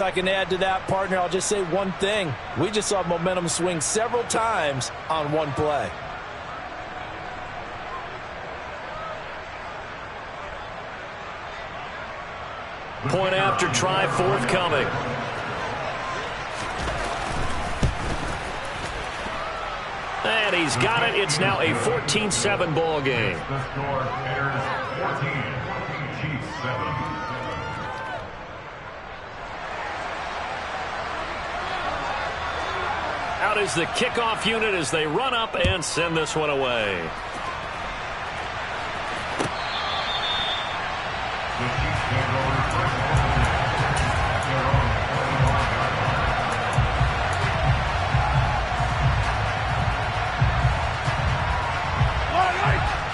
I can add to that, partner, I'll just say one thing. We just saw momentum swing several times on one play. Point after try forthcoming. And he's got it. It's now a 14-7 ball game. The score enters 14, Chiefs 7. Out is the kickoff unit as they run up and send this one away.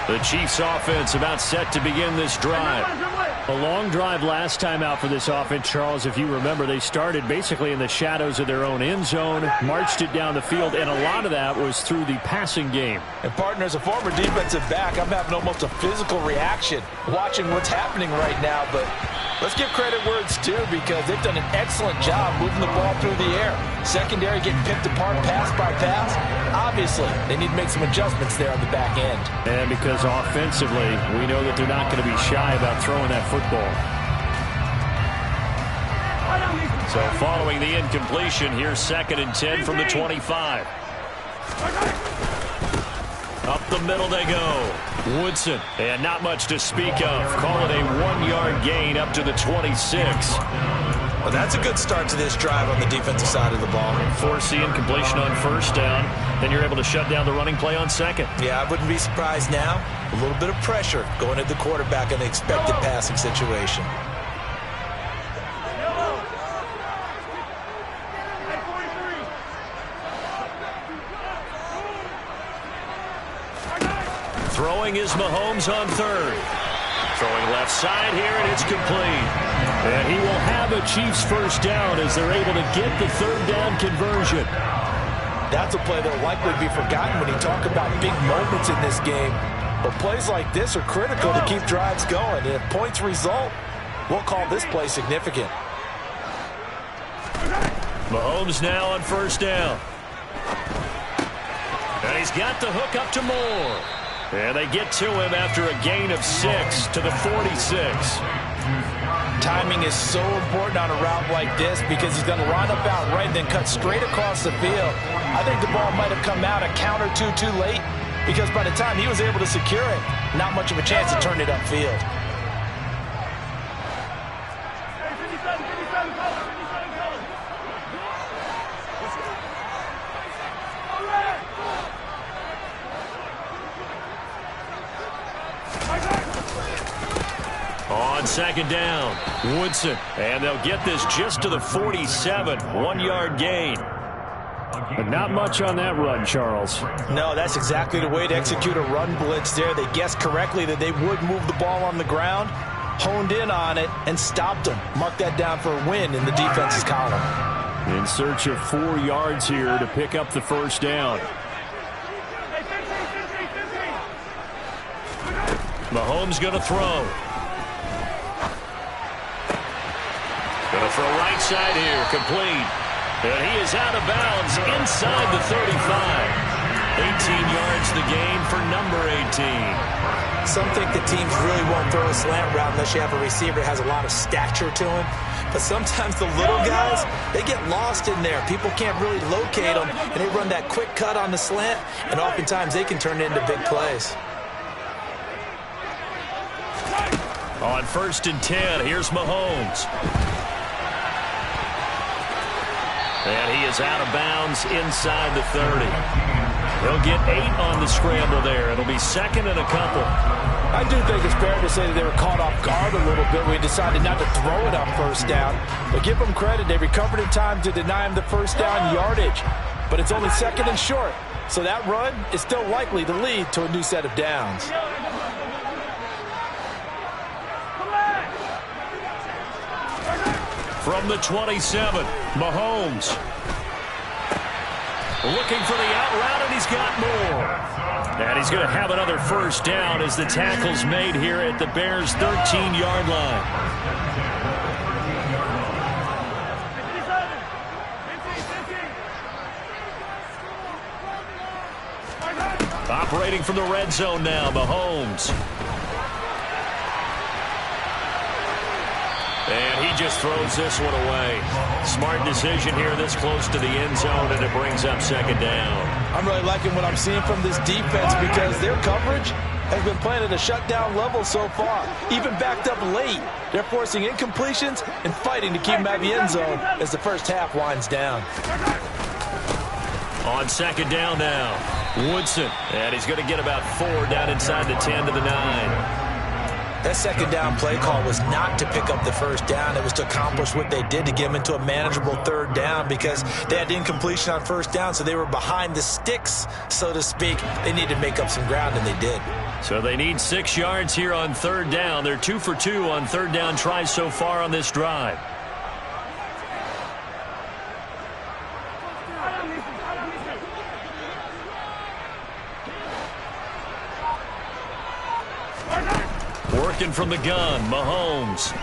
The Chiefs offense about set to begin this drive. A long drive last time out for this offense, Charles. If you remember, they started basically in the shadows of their own end zone, marched it down the field, and a lot of that was through the passing game. And partner, as a former defensive back, I'm having almost a physical reaction watching what's happening right now. But let's give credit where it's due, because they've done an excellent job moving the ball through the air. Secondary getting picked apart pass by pass. Obviously, they need to make some adjustments there on the back end. And because offensively, we know that they're not going to be shy about throwing that football. So following the incompletion, here's 2nd and 10 from the 25. Up the middle they go. Woodson, and not much to speak of. Call it a 1-yard gain up to the 26. Well, that's a good start to this drive on the defensive side of the ball. Force the incompletion on 1st down. Then you're able to shut down the running play on 2nd. Yeah, I wouldn't be surprised now. A little bit of pressure going at the quarterback in the expected passing situation. Throwing is Mahomes on 3rd. Throwing left side here, and it's complete. And he will have a Chiefs 1st down as they're able to get the 3rd down conversion. That's a play that will likely be forgotten when you talk about big moments in this game. But plays like this are critical to keep drives going. And if points result, we'll call this play significant. Mahomes now on 1st down. And he's got the hook up to Moore. And they get to him after a gain of 6 to the 46. Timing is so important on a route like this, because he's going to line up out right and then cut straight across the field. I think the ball might have come out a count or two too late, because by the time he was able to secure it, not much of a chance to turn it upfield. On 2nd down, Woodson. And they'll get this just to the 47. 1-yard gain. But not much on that run, Charles. No, that's exactly the way to execute a run blitz there. They guessed correctly that they would move the ball on the ground, honed in on it, and stopped them. Mark that down for a win in the defense's column. In search of 4 yards here to pick up the 1st down. Mahomes going to throw. Going to throw right side here, complete. And he is out of bounds inside the 35. 18 yards the gain for number 18. Some think the teams really won't throw a slant route unless you have a receiver that has a lot of stature to him. But sometimes the little guys, they get lost in there. People can't really locate them, and they run that quick cut on the slant, and oftentimes they can turn it into big plays. On 1st and 10, here's Mahomes. And he is out of bounds inside the 30. He'll get 8 on the scramble there. It'll be 2nd and a couple. I do think it's fair to say that they were caught off guard a little bit. We decided not to throw it on 1st down. But give them credit. They recovered in time to deny him the 1st down yardage. But it's only 2nd and short. So that run is still likely to lead to a new set of downs. From the 27, Mahomes. Looking for the out route, and he's got more. And he's going to have another 1st down as the tackle's made here at the Bears' 13-yard line. Operating from the red zone now, Mahomes. And he just throws this one away. Smart decision here this close to the end zone, and it brings up second down. I'm really liking what I'm seeing from this defense because their coverage has been playing at a shutdown level so far. Even backed up late, they're forcing incompletions and fighting to keep them out of the end zone as the first half winds down. On second down now, Woodson. And he's going to get about 4 down inside the 10 to the 9. That second down play call was not to pick up the first down. It was to accomplish what they did to get them into a manageable third down because they had incompletion on first down, so they were behind the sticks, so to speak. They needed to make up some ground, and they did. So they need 6 yards here on third down. They're 2 for 2 on third down tries so far on this drive. Working from the gun, Mahomes.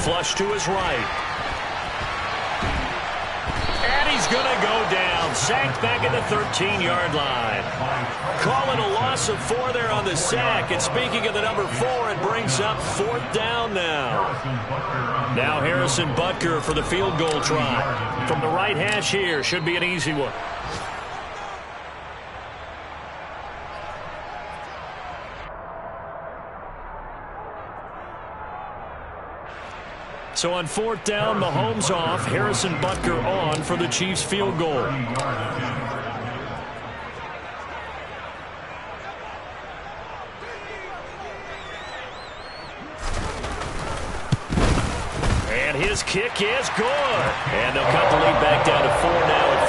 Flush to his right. And he's going to go down. Sacked back at the 13-yard line. Calling a loss of 4 there on the sack. And speaking of the number 4, it brings up 4th down now. Now Harrison Butker for the field goal try. From the right hash here, should be an easy one. So on 4th down, Mahomes off, Harrison Butker on for the Chiefs field goal. And his kick is good. And they'll cut the lead back down to 4 now at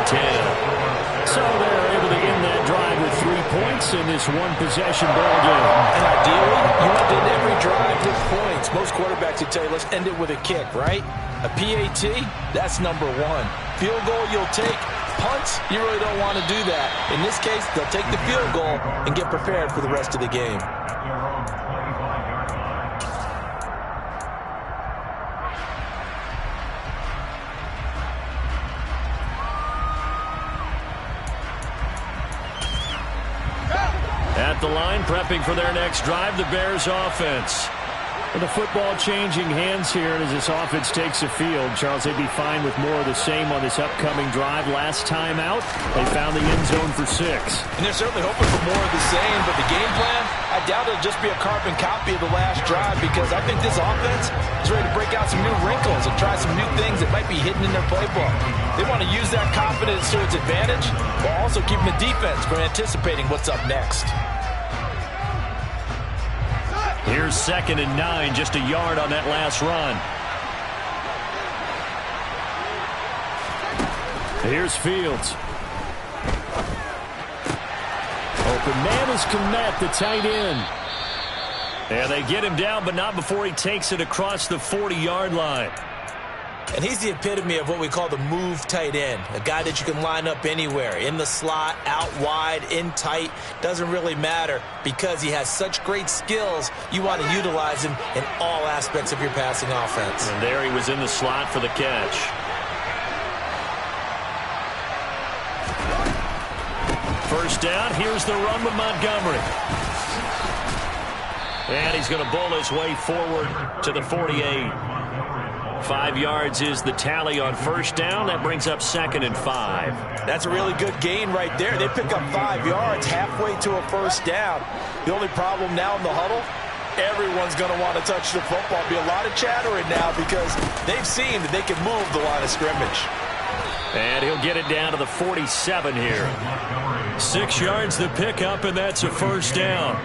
14-10. So they're able to end that drive with 3 points in this one-possession ball game. And ideally, you want to end every drive with points. Most quarterbacks would tell you, let's end it with a kick, right? A PAT, that's number 1. Field goal, you'll take. Punts, you really don't want to do that. In this case, they'll take the field goal and get prepared for the rest of the game. At the line, prepping for their next drive, the Bears offense. And the football changing hands here as this offense takes the field. Charles, they'd be fine with more of the same on this upcoming drive. Last time out, they found the end zone for 6. And they're certainly hoping for more of the same, but the game plan, I doubt it'll just be a carbon copy of the last drive because I think this offense is ready to break out some new wrinkles and try some new things that might be hidden in their playbook. They want to use that confidence to its advantage while also keeping the defense from anticipating what's up next. Here's 2nd and 9, just a yard on that last run. Here's Fields. Open man is Kmet, the tight end. And they get him down, but not before he takes it across the 40-yard line. And he's the epitome of what we call the move tight end, a guy that you can line up anywhere, in the slot, out wide, in tight, doesn't really matter because he has such great skills. You want to utilize him in all aspects of your passing offense. And there he was in the slot for the catch. First down, here's the run with Montgomery. And he's going to bull his way forward to the 48. 5 yards is the tally on first down. That brings up 2nd and 5. That's a really good gain right there. They pick up 5 yards halfway to a first down. The only problem now in the huddle, everyone's going to want to touch the football. Be a lot of chattering now because they've seen that they can move the line of scrimmage. And he'll get it down to the 47 here. 6 yards the pickup, and that's a first down.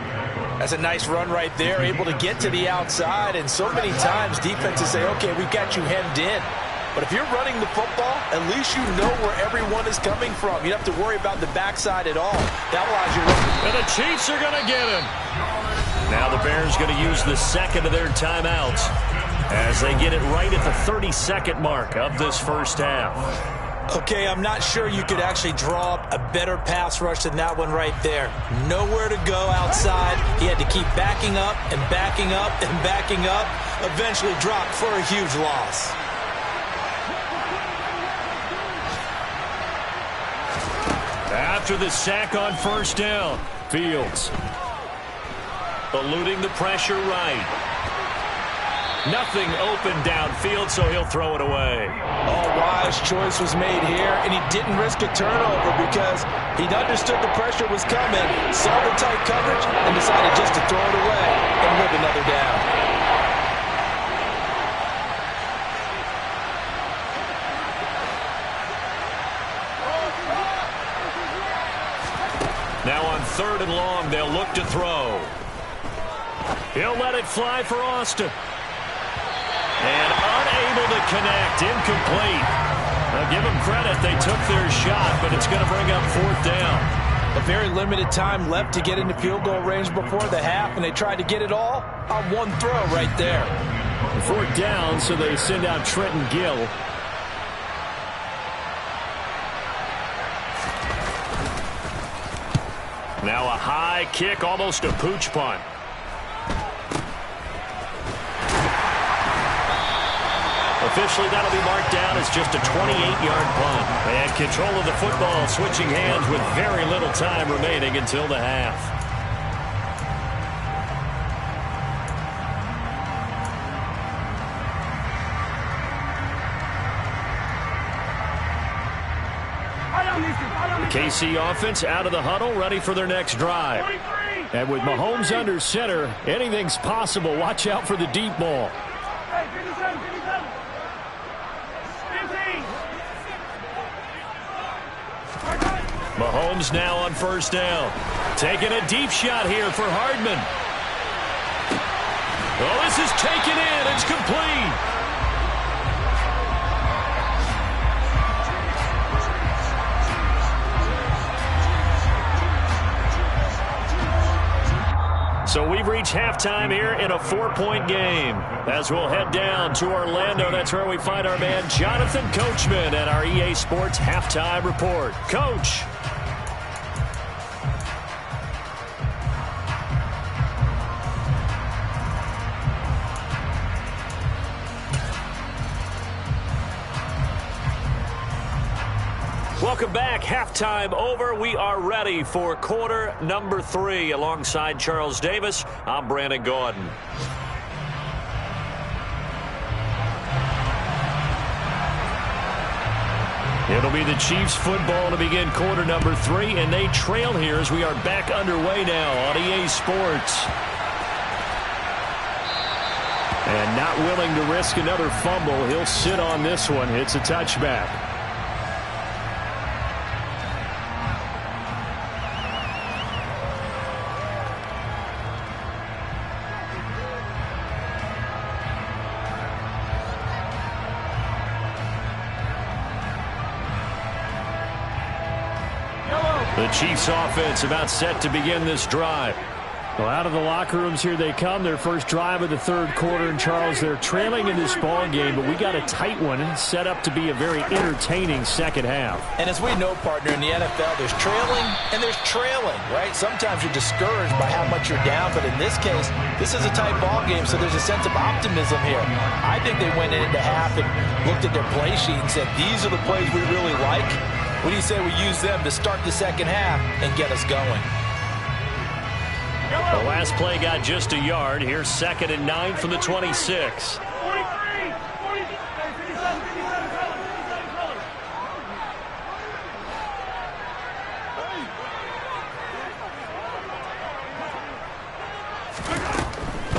That's a nice run right there, able to get to the outside. And so many times defenses say, okay, we've got you hemmed in. But if you're running the football, at least you know where everyone is coming from. You don't have to worry about the backside at all. That allows you to... And the Chiefs are going to get him. Now the Bears going to use the second of their timeouts as they get it right at the 32nd mark of this first half. Okay, I'm not sure you could actually draw up a better pass rush than that one right there. Nowhere to go outside. He had to keep backing up and backing up and backing up. Eventually dropped for a huge loss. After the sack on first down, Fields. Eluding the pressure right. Nothing open downfield, so he'll throw it away. Oh, wise choice was made here, and he didn't risk a turnover because he understood the pressure was coming, saw the tight coverage, and decided just to throw it away and live another down. Now on 3rd and long, they'll look to throw. He'll let it fly for Austin. And unable to connect, incomplete. Now give them credit, they took their shot, but it's going to bring up 4th down. A very limited time left to get into field goal range before the half, and they tried to get it all on one throw right there. 4th down, so they send out Trenton Gill. Now a high kick, almost a pooch punt. Officially, that'll be marked down as just a 28-yard punt. And control of the football switching hands with very little time remaining until the half. The KC offense out of the huddle, ready for their next drive. And with Mahomes under center, anything's possible. Watch out for the deep ball. Mahomes now on 1st down. Taking a deep shot here for Hardman. Oh, this is taken in. It's complete. So we've reached halftime here in a 4-point game. As we'll head down to Orlando, that's where we find our man Jonathan Coachman at our EA Sports Halftime Report. Coach. Welcome back. Halftime over. We are ready for quarter number 3. Alongside Charles Davis, I'm Brandon Gordon. It'll be the Chiefs football to begin quarter number 3, and they trail here as we are back underway now on EA Sports. And not willing to risk another fumble, he'll sit on this one. It's a touchback. The Chiefs offense about set to begin this drive. Well, out of the locker rooms here they come. Their first drive of the 3rd quarter. And, Charles, they're trailing in this ball game, but we got a tight one set up to be a very entertaining second half. And as we know, partner, in the NFL, there's trailing and there's trailing, right? Sometimes you're discouraged by how much you're down, but in this case, this is a tight ball game, so there's a sense of optimism here. I think they went into half and looked at their play sheet and said, these are the plays we really like. What do you say we use them to start the second half and get us going? The last play got just a yard. Here's 2nd and 9 from the 26.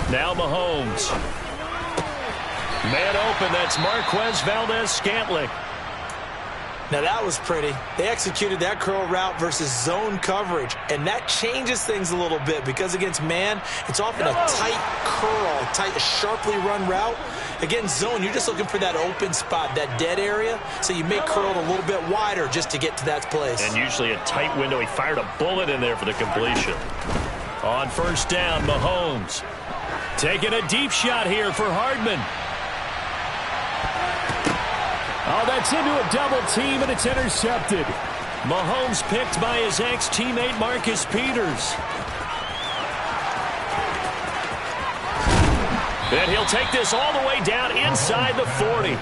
Now Mahomes. Man open, that's Marquez Valdez-Scantling. Now that was pretty. They executed that curl route versus zone coverage, and that changes things a little bit because against man, it's often a tight curl, a sharply run route. Against zone, you're just looking for that open spot, that dead area, so you make curl a little bit wider just to get to that place. And usually a tight window. He fired a bullet in there for the completion. On 1st down, Mahomes. Taking a deep shot here for Hardman. Oh, that's into a double team, and it's intercepted. Mahomes picked by his ex-teammate Marcus Peters. And he'll take this all the way down inside the 40.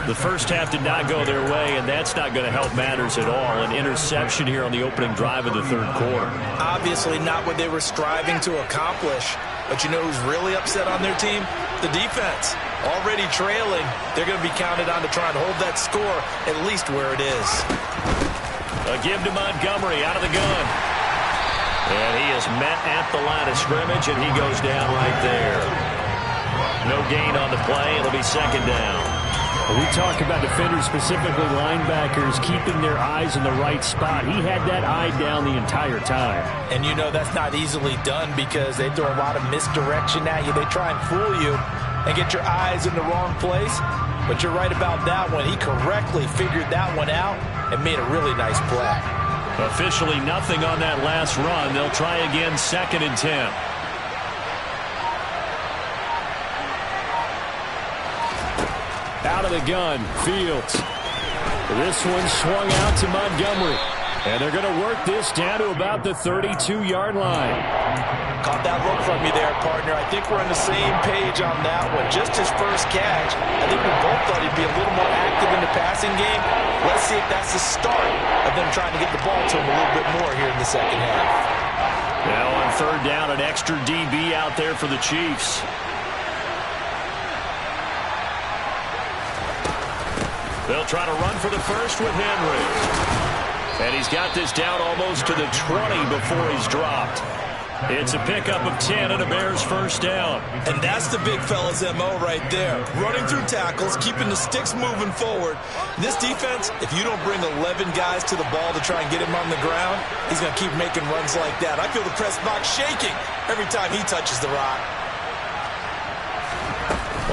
The first half did not go their way, and that's not going to help matters at all. An interception here on the opening drive of the third quarter. Obviously not what they were striving to accomplish. But you know who's really upset on their team? The defense. Already trailing. They're going to be counted on to try and hold that score at least where it is. A give to Montgomery out of the gun. And he is met at the line of scrimmage, and he goes down right there. No gain on the play. It'll be second down. We talk about defenders, specifically linebackers, keeping their eyes in the right spot. He had that eye down the entire time. And you know that's not easily done because they throw a lot of misdirection at you. They try and fool you and get your eyes in the wrong place. But you're right about that one. He correctly figured that one out and made a really nice play. Officially nothing on that last run. They'll try again, 2nd and 10. Out of the gun, Fields. This one swung out to Montgomery. And they're going to work this down to about the 32-yard line. Caught that look from you there, partner. I think we're on the same page on that one. Just his first catch. I think we both thought he'd be a little more active in the passing game. Let's see if that's the start of them trying to get the ball to him a little bit more here in the second half. Now on third down, an extra DB out there for the Chiefs. They'll try to run for the first with Henry. And he's got this down almost to the 20 before he's dropped. It's a pickup of 10 and a Bears first down. And that's the big fella's MO right there. Running through tackles, keeping the sticks moving forward. This defense, if you don't bring 11 guys to the ball to try and get him on the ground, he's going to keep making runs like that. I feel the press box shaking every time he touches the rock.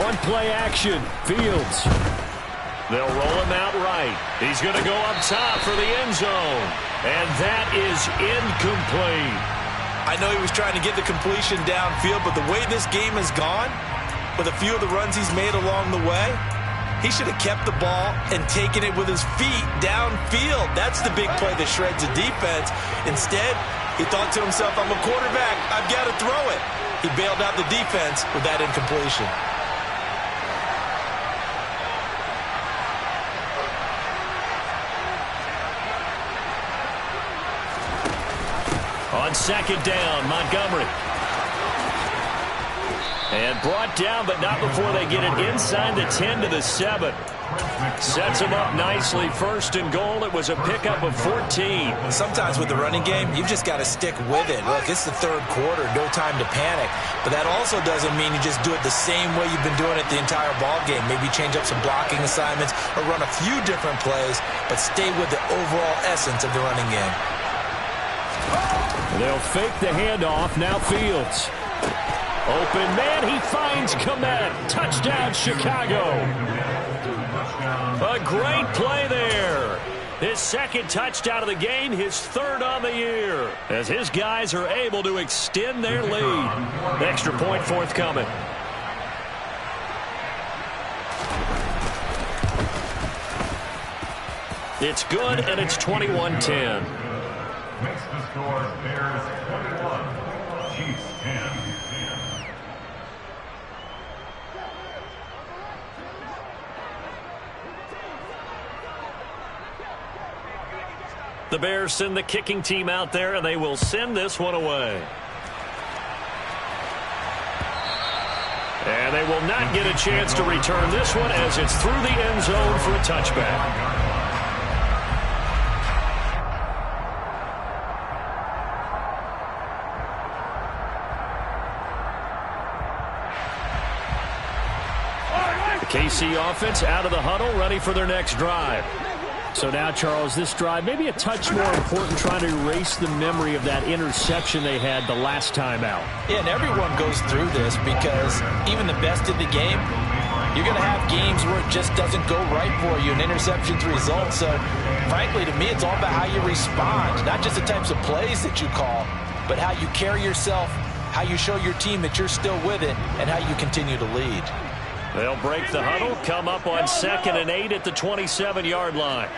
On play action, Fields. They'll roll him out right. He's going to go up top for the end zone. And that is incomplete. I know he was trying to get the completion downfield, but the way this game has gone, with a few of the runs he's made along the way, he should have kept the ball and taken it with his feet downfield. That's the big play that shreds the defense. Instead, he thought to himself, I'm a quarterback. I've got to throw it. He bailed out the defense with that incompletion. On second down, Montgomery. And brought down, but not before they get it inside the 10 to the 7. Sets him up nicely. First and goal. It was a pickup of 14. Sometimes with the running game, you've just got to stick with it. Look, it's the third quarter. No time to panic. But that also doesn't mean you just do it the same way you've been doing it the entire ball game. Maybe change up some blocking assignments or run a few different plays, but stay with the overall essence of the running game. They'll fake the handoff. Now Fields. Open man. He finds Komet. Touchdown, Chicago. A great play there. His second touchdown of the game, his third on the year, as his guys are able to extend their lead. Extra point forthcoming. It's good, and it's 21-10. Makes the score Bears 21, Chiefs 10. The Bears send the kicking team out there, and they will send this one away. And they will not get a chance to return this one as it's through the end zone for a touchback. The KC offense out of the huddle, ready for their next drive. So now, Charles, this drive maybe a touch more important, trying to erase the memory of that interception they had the last time out. Yeah, and everyone goes through this because even the best in the game, you're going to have games where it just doesn't go right for you, and interceptions result. So, frankly, to me, it's all about how you respond, not just the types of plays that you call, but how you carry yourself, how you show your team that you're still with it, and how you continue to lead. They'll break the huddle, come up on 2nd and 8 at the 27-yard line.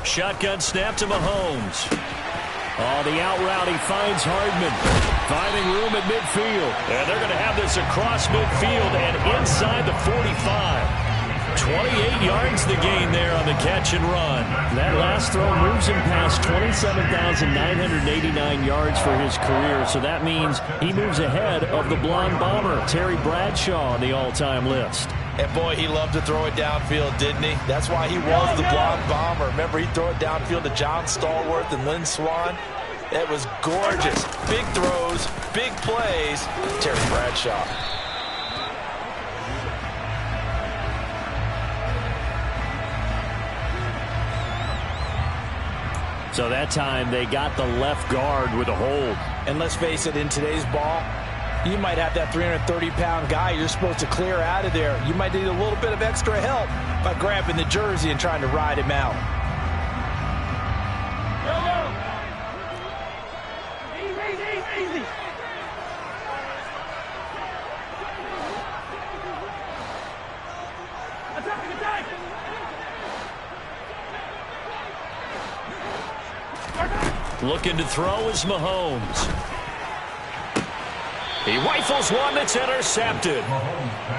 Shotgun snap to Mahomes. Oh, the out route, he finds Hardman. Finding room at midfield. And they're going to have this across midfield and inside the 45. 28 yards the gain there on the catch and run. That last throw moves him past 27,989 yards for his career, so that means he moves ahead of the blonde bomber, Terry Bradshaw, on the all-time list. And boy, he loved to throw it downfield, didn't he? That's why he was the blonde bomber. Remember, he'd throw it downfield to John Stallworth and Lynn Swann. It was gorgeous. Big throws, big plays. Terry Bradshaw. So that time they got the left guard with a hold. And let's face it, in today's ball, you might have that 330-pound guy you're supposed to clear out of there. You might need a little bit of extra help by grabbing the jersey and trying to ride him out. Easy. Attack. Looking to throw is Mahomes. He rifles one that's intercepted.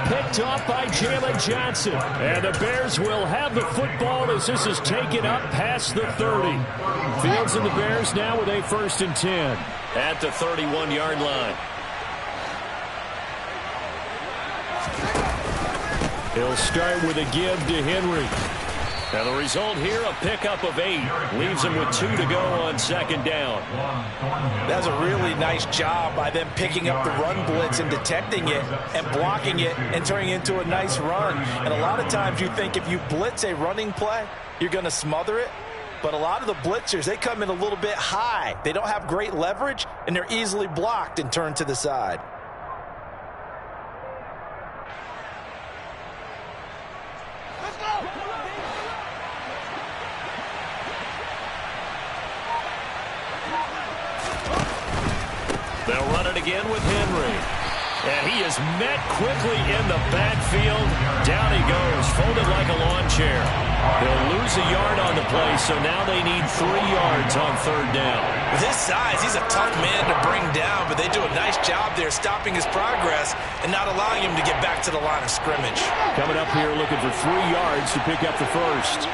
Picked off by Jalen Johnson. And the Bears will have the football as this is taken up past the 30. Fields and the Bears now with a 1st and 10 at the 31-yard line. He'll start with a give to Henry. Now the result here, a pickup of 8. Leaves him with 2 to go on 2nd down. That's a really nice job by them picking up the run blitz and detecting it and blocking it and turning it into a nice run. And a lot of times you think if you blitz a running play, you're going to smother it. But a lot of the blitzers, they come in a little bit high. They don't have great leverage, and they're easily blocked and turned to the side. They'll run it again with Henry. And he is met quickly in the backfield. Down he goes, folded like a lawn chair. They'll lose a yard on the play, so now they need 3 yards on 3rd down. With his size, he's a tough man to bring down, but they do a nice job there stopping his progress and not allowing him to get back to the line of scrimmage. Coming up here looking for 3 yards to pick up the 1st.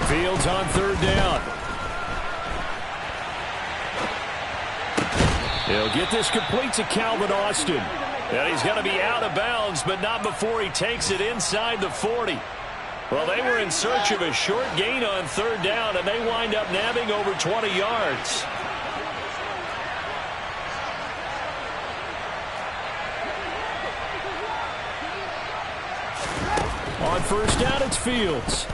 Fields on 3rd down. He'll get this complete to Calvin Austin. And he's going to be out of bounds, but not before he takes it inside the 40. Well, they were in search of a short gain on 3rd down, and they wind up nabbing over 20 yards. On 1st down, it's Fields.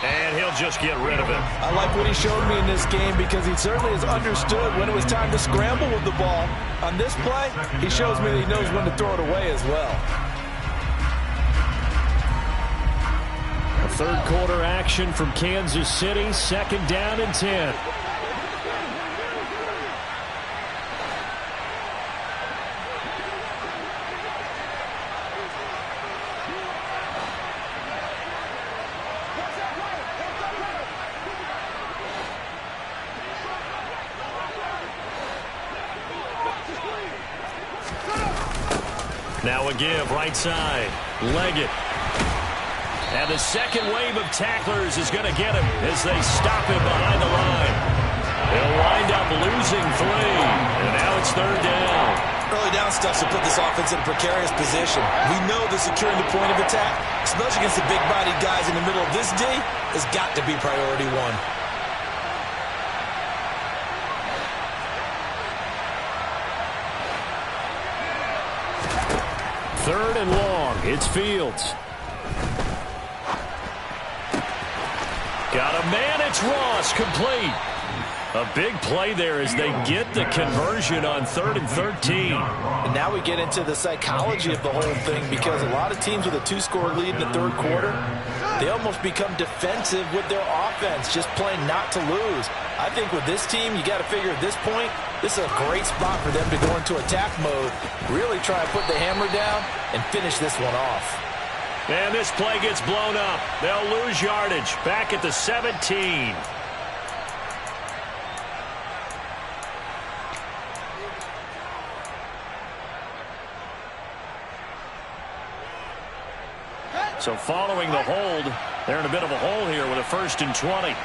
And he'll just get rid of it. I like what he showed me in this game because he certainly has understood when it was time to scramble with the ball. On this play, he shows me that he knows when to throw it away as well. A 3rd quarter action from Kansas City, 2nd down and 10. Now a give, right side. Leggett. And the second wave of tacklers is going to get him as they stop him behind the line. They'll wind up losing 3. And now it's 3rd down. Early down stuff to put this offense in a precarious position. We know that securing the point of attack, especially against the big-bodied guys in the middle of this D, has got to be priority 1. 3rd and long. It's Fields. Got a man. It's Ross. Complete. A big play there as they get the conversion on 3rd and 13. And now we get into the psychology of the whole thing because a lot of teams with a 2-score lead in the 3rd quarter, they almost become defensive with their offense, just playing not to lose. I think with this team, you got to figure at this point, this is a great spot for them to go into attack mode, really try to put the hammer down and finish this one off. And this play gets blown up. They'll lose yardage back at the 17. So following the hold, they're in a bit of a hole here with a 1st and 20.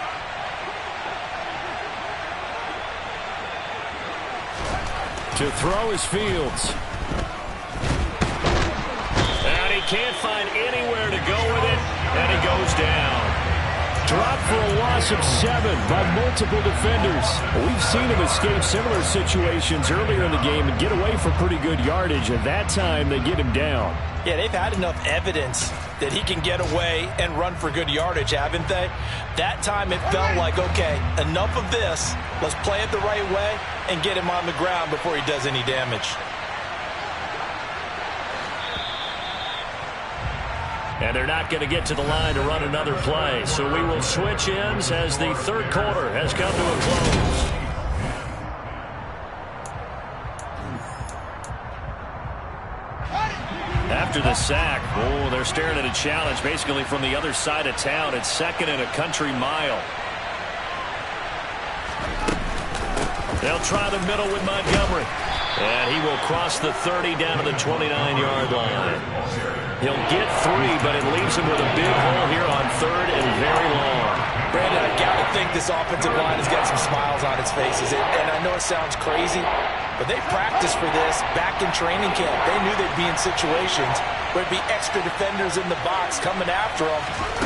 To throw is Fields. And he can't find anywhere to go with it, and he goes down. Dropped for a loss of 7 by multiple defenders. We've seen him escape similar situations earlier in the game and get away for pretty good yardage, and that time they get him down. Yeah, they've had enough evidence that he can get away and run for good yardage, haven't they? That time it felt like, okay, enough of this. Let's play it the right way and get him on the ground before he does any damage. And they're not going to get to the line to run another play. So we will switch ends as the third quarter has come to a close. After the sack, they're staring at a challenge basically from the other side of town. It's 2nd and a country mile. They'll try the middle with Montgomery. And he will cross the 30 down to the 29-yard line. He'll get 3, but it leaves him with a big hole here on 3rd and very long. Brandon, I got to think this offensive line has got some smiles on its faces. And I know it sounds crazy, but they practiced for this back in training camp. They knew they'd be in situations where it'd be extra defenders in the box coming after them,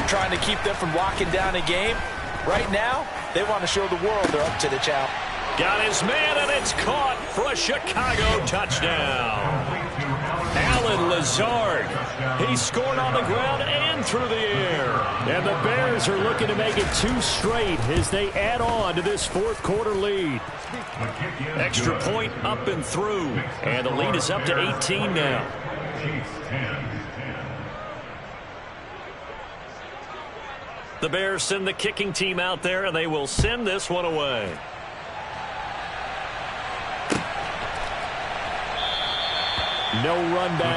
trying to keep them from locking down a game. Right now, they want to show the world they're up to the challenge. Got his man, and it's caught for a Chicago touchdown. Alan Lazard. He scored on the ground and through the air. And the Bears are looking to make it 2 straight as they add on to this 4th quarter lead. Extra point up and through. And the lead is up to 18 now. The Bears send the kicking team out there, and they will send this one away. No run back.